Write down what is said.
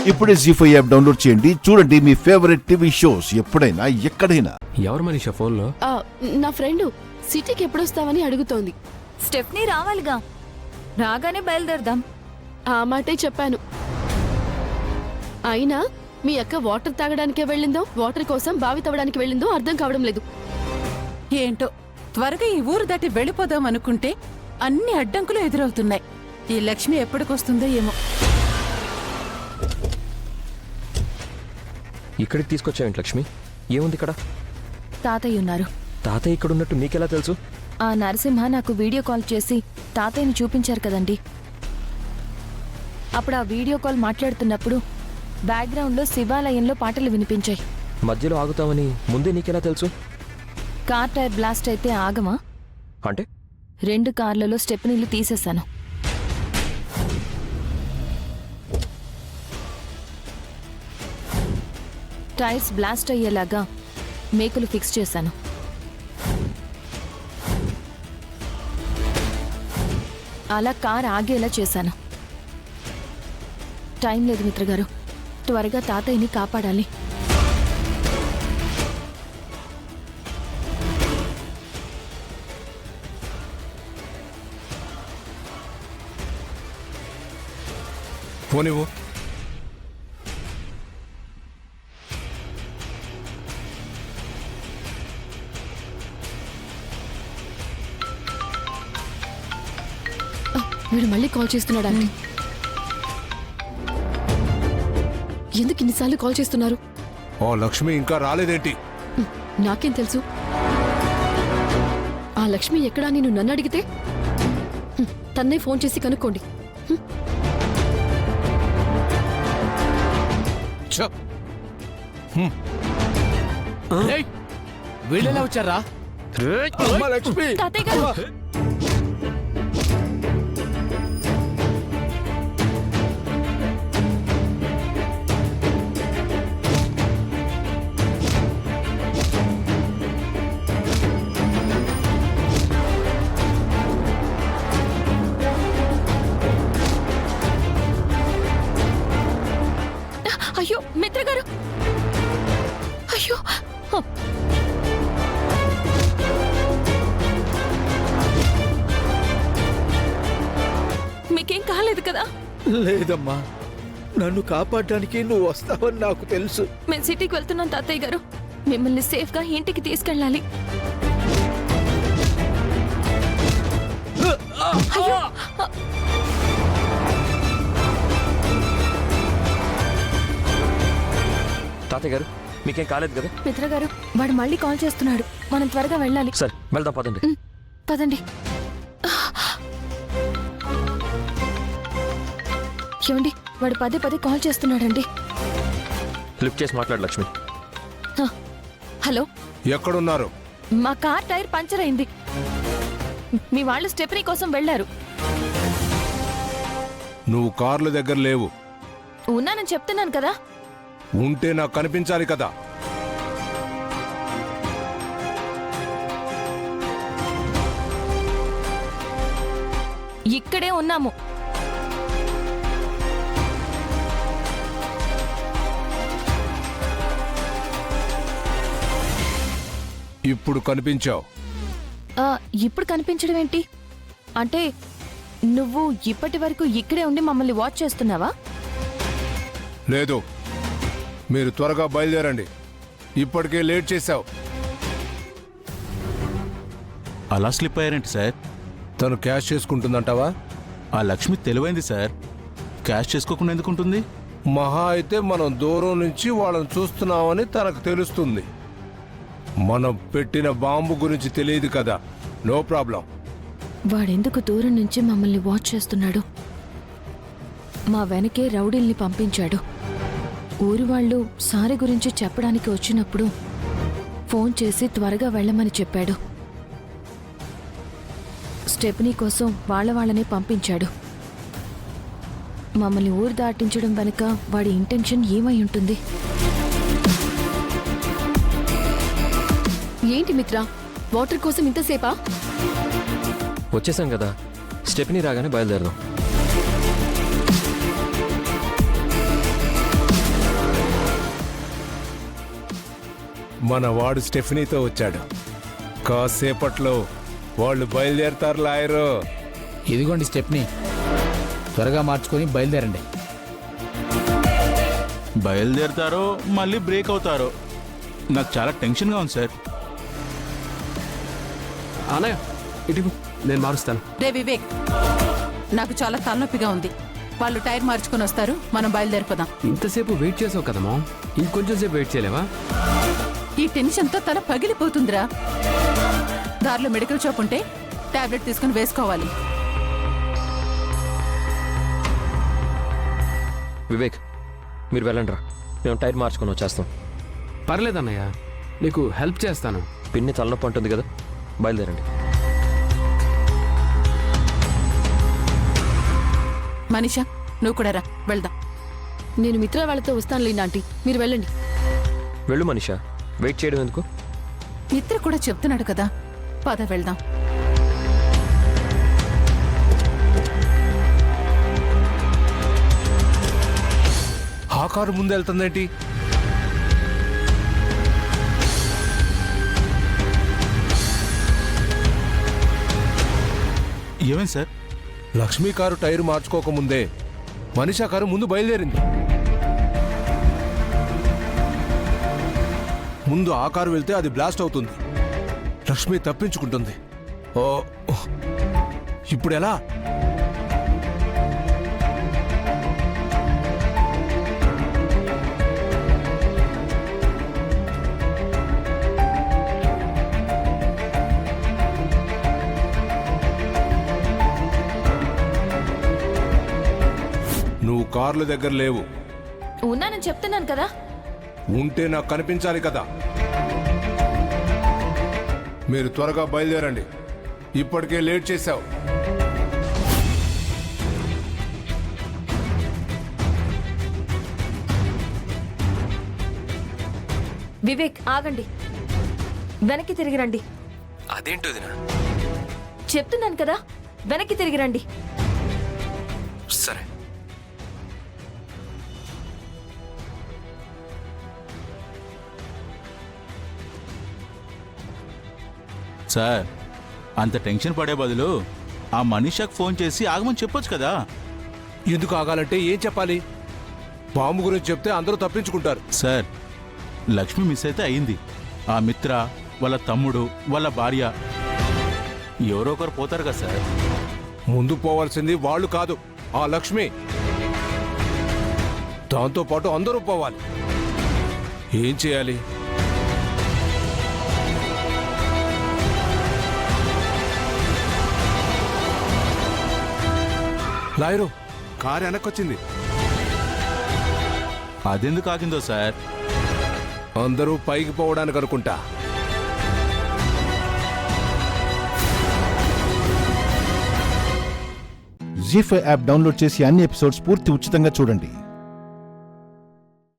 ఇప్పుడే జీ5 app download చేయండి. చూడండి మీ ఫేవరెట్ టీవీ షోస్ ఎప్పుడైనా ఎక్కడైనా. ఎవరు మనీషా ఫోన్లో? నా ఫ్రెండ్ సిటీకి ఎప్పుడొస్తావని అడుగుతోంది. స్టెఫ్నీ రావాలిగా, రాగానే బయలుదేరదాం. ఆ మాటే చెప్పాను. అయినా మీ అక్క వాటర్ తాగడానికే వెళ్ళిందో, వాటర్ కోసం బావి తవ్వడానికి వెళ్ళిందో అర్థం కావడం లేదు. ఏంటో త్వరగా ఈ ఊరు దాటి వెళ్ళిపోదాం అనుకుంటే అన్ని అడ్డంకులు ఎదురవుతున్నాయి. ఈ లక్ష్మి ఎప్పటికొస్తుందో ఏమో. ఇక్కడికి తీసుకొచ్చావేంటి లక్ష్మి? ఏముంది ఇక్కడ? తాతయ్య ఉన్నారు. తాతయ్య ఇక్కడ ఉన్నట్టు మీకెలా తెలుసు? ఆ నరసింహ నాకు వీడియో కాల్ చేసి తాతయ్యని చూపించారు కదండి. అప్పుడు ఆ వీడియో కాల్ మాట్లాడుతున్నప్పుడు బ్యాక్గ్రౌండ్లో శివాలయంలో పాటలు వినిపించాయి. మధ్యలో ఆగుతామని ముందే నీకెలా తెలుసు? కార్ టైర్ బ్లాస్ట్ అయితే ఆగమా? అంటే 2 కార్లలో స్టెప్నీలు తీసేశాను. టైర్స్ బ్లాస్ట్ అయ్యేలాగా మేకులు ఫిక్స్ చేశాను. అలా కార్ ఆగేలా చేశాను. టైం లేదు మిత్రగారు, త్వరగా తాతయ్యని కాపాడాలి. పోనివ్వు. వీడు మళ్ళీ కాల్ చేస్తున్నాడండి. ఎందుకు ఇన్నిసార్లు కాల్ చేస్తున్నారు? ఓ లక్ష్మి ఇంకా రాలేదేంటి? నాకేం తెలుసు? ఆ లక్ష్మి ఎక్కడా నేను నన్ను అడిగితే తన్నే ఫోన్ చేసి కనుక్కోండి. వీళ్ళెలా వచ్చారా? లక్ష్మి తాతయ్య గారు, అయ్యో మిత్రగారు, అయ్యో మీకేం కాలేదు కదా? లేదమ్మా, నన్ను కాపాడడానికి నువ్వు వస్తావని నాకు తెలుసు. మేము సిటీకి వెళ్తున్నాం తాతయ్య గారు. మిమ్మల్ని సేఫ్గా ఇంటికి తీసుకెళ్ళాలి. అయ్యో! తాతయ్య గారు మీకేం కాలేదు కదా? మిత్రగారు, వాడు మళ్ళీ కాల్ చేస్తున్నాడు. మనం త్వరగా వెళ్ళాలి. సరే వెళ్దాం పదండి. పదండి. ఏమండి, వాడు పదే పదే కాల్ చేస్తున్నాడండి. లిఫ్ట్ చేసి మాట్లాడు లక్ష్మి. హలో, ఎక్కడున్నారు? మా కార్ టైర్ పంచర్ అయింది. మీ వాళ్ళు స్టెప్నీ కోసం వెళ్లారు. నువ్వు కార్ల దగ్గర లేవు. ఉన్నానని చెప్తున్నాను కదా. ఉంటే నాకు కనిపించాలి కదా. ఇక్కడే ఉన్నాము. ఇప్పుడు కనిపించావు. ఇప్పుడు కనిపించడం ఏంటి? అంటే నువ్వు ఇప్పటి వరకు ఇక్కడే ఉండి మమ్మల్ని వాచ్ చేస్తున్నావా? లేదు, మీరు త్వరగా బయలుదేరండి. ఇప్పటికే లేట్ చేశావు. అలా స్లిప్ అయ్యారేంటి సార్? తను క్యాష్ చేసుకుంటుందంటావా? ఆ లక్ష్మి తెలివైంది సార్. క్యాష్ చేసుకోకుండా ఎందుకుంటుంది? మహా అయితే మనం దూరం నుంచి వాళ్ళని చూస్తున్నామని తనకు తెలుస్తుంది. మనం పెట్టిన బాంబు గురించి తెలియదు కదా. No problem. వాడెందుకు దూరం నుంచి మమ్మల్ని వాచ్ చేస్తున్నాడు? మా వెనకే రౌడీల్ని పంపించాడు. ఊరి వాళ్ళు సారి గురించి చెప్పడానికి వచ్చినప్పుడు ఫోన్ చేసి త్వరగా వెళ్ళమని చెప్పాడు. స్టెప్నీ కోసం వాళ్ళనే పంపించాడు. మమ్మల్ని ఊరు దాటించడం వెనుక వాడి ఇంటెన్షన్ ఏమై ఉంటుంది? ఏంటి మిత్ర, వాటర్ కోసం ఇంతసేపా? వచ్చేసాం కదా, స్టెప్నీ రాగానే బయలుదేరదాం. మన వాడు స్టెఫనీతో వచ్చాడు. కాసేపట్లో వాళ్ళు బయలుదేరతారు లాయరు. ఇదిగోండి స్టెప్ని, త్వరగా మార్చుకొని బయలుదేరండి. బయలుదేరతారో మళ్ళీ బ్రేక్ అవుతారో నాకు చాలా టెన్షన్గా ఉంది సార్. అన్నయ్య ఇటు నేను మారుస్తాను. రే వివేక్, నాకు చాలా తలనొప్పిగా ఉంది. వాళ్ళు టైర్ మార్చుకొని వస్తారు, మనం బయలుదేరిపోదాం. ఇంతసేపు వెయిట్ చేసావు కదమ్మా, ఇంకొంచెం సేపు వెయిట్ చేయలేవా? ఈ టెన్షన్తో తల పగిలిపోతుందిరా. దారిలో మెడికల్ షాప్ ఉంటే టాబ్లెట్ తీసుకుని వేసుకోవాలి. వివేక్ మీరు వెళ్ళండి రా, మేము టైర్ మార్చుకొని వచ్చేస్తాం. పర్లేదన్నయ్య, నీకు హెల్ప్ చేస్తాను. పిన్ని తలనొప్పి ఉంటుంది కదా, బయలుదేరండి. మనీషా, నువ్వు కూడా రా, వెళ్దాం. నేను మిత్ర వాళ్ళతో వస్తానులే ఆంటీ, మీరు వెళ్ళండి. వెళ్ళు మనీషా, వెయిట్ చేయడం ఎందుకు? మిత్ర కూడా చెప్తున్నాడు కదా, పద వెళ్దాం. ఆ కారు ముందు వెళ్తుందేంటి? ఏమైంది సార్? లక్ష్మీ కారు టైర్ మార్చుకోకముందే మనీషా కారు ముందు బయలుదేరింది. ముందు ఆ కారు వెళ్తే అది బ్లాస్ట్ అవుతుంది, లక్ష్మి తప్పించుకుంటుంది. ఓ, ఇప్పుడు ఎలా? నువ్వు కార్ల దగ్గర లేవు. ఉన్నానని చెప్తున్నాను కదా. ఉంటే నాకు కనిపించాలి కదా. మీరు త్వరగా బయలుదేరండి, ఇప్పటికే లేట్ చేశావు. వివేక్ ఆగండి, వెనక్కి తిరిగి రండి. అదేంటో దినా? చెప్తున్నాను కదా, వెనక్కి తిరిగి రండి. సరే. సార్ అంత టెన్షన్ పడే బదులు ఆ మనీషాకు ఫోన్ చేసి ఆగమని చెప్పొచ్చు కదా. ఎందుకు ఆగాలంటే ఏం చెప్పాలి? బాంబు గురించి చెప్తే అందరూ తప్పించుకుంటారు. సార్ లక్ష్మి మిస్ అయితే అయింది. ఆ మిత్ర, వాళ్ళ తమ్ముడు, వాళ్ళ భార్య ఎవరో ఒకరు పోతారు కదా సార్. ముందు పోవాల్సింది వాళ్ళు కాదు, ఆ లక్ష్మి. దాంతో పాటు అందరూ పోవాలి. ఏం చేయాలి? లాయరు, కారు వెనక్కొచ్చింది. అదెందుకు ఆగిందో సార్? అందరూ పైకి పోవడానికి అనుకుంటా. జీ5 యాప్ డౌన్లోడ్ చేసి అన్ని ఎపిసోడ్స్ పూర్తి ఉచితంగా చూడండి.